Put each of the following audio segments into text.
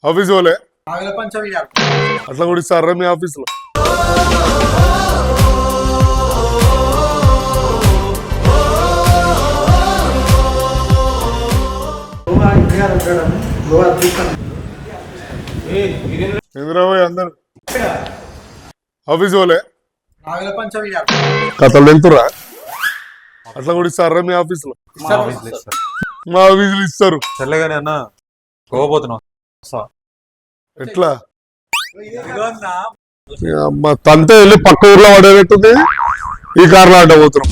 Office వాళ్ళే అట్లా కూడా ఇస్తారా మీ ఆఫీస్ లో? ఇంద్రాబాయ్ అందరు ఆఫీస్ వాళ్ళే కథలు వెళ్తురా? అట్లా కూడా ఇస్తారా మీ ఆఫీస్ లో? మా ఆఫీసులు ఇస్తారు. చెల్లగానే అన్న పోతున్నాం. ఎట్లా తంతే వెళ్ళి పక్క ఊర్లో పడేటట్టుంది. ఈ కార్లో ఆట పోతున్నాం.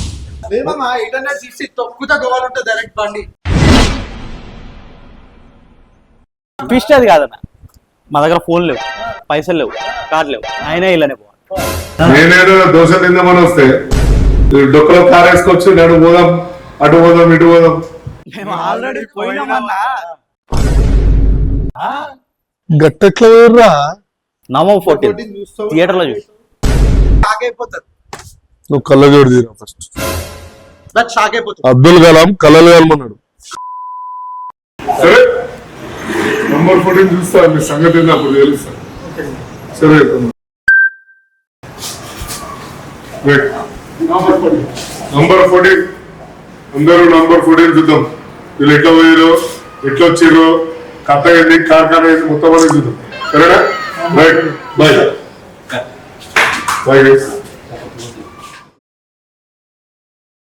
ట్విస్ట్ అది కాదన్న, మా దగ్గర ఫోన్ లేవు, పైసలు లేవు, కార్డు లేవు, అయినా ఇలానే పోవాలి. నేనేదో దోశ తిందామని వస్తే డొక్కలో కార్ వేసుకొచ్చు, నేను పోదాం, అటు పోదాం, ఇటు పోదాం. మేము ఆల్రెడీ పోయినామన్నా. గట్టెట్లా పోయిర్రా? నవంబర్ 14 థియేటర్ లో చూసి నువ్వు కళ్ళజోడు తీరా ఫస్ట్. అబ్దుల్ కలాం కళ్ళలు కలమన్నాడు. సరే నంబర్ 14 చూస్తా, మీ సంగతి ఏంది అప్పుడు తెలుస్తా. సరే నంబర్ 14 అందరూ నంబర్ 14 చూద్దాం. వీళ్ళు ఎట్లా పోయారు, ఎట్లా వచ్చిర్రు, కథ ఏంది, కార్ఖానా ఏంది, మొత్తం అనేది చూద్దాం. సరేనా? Right, bye bye.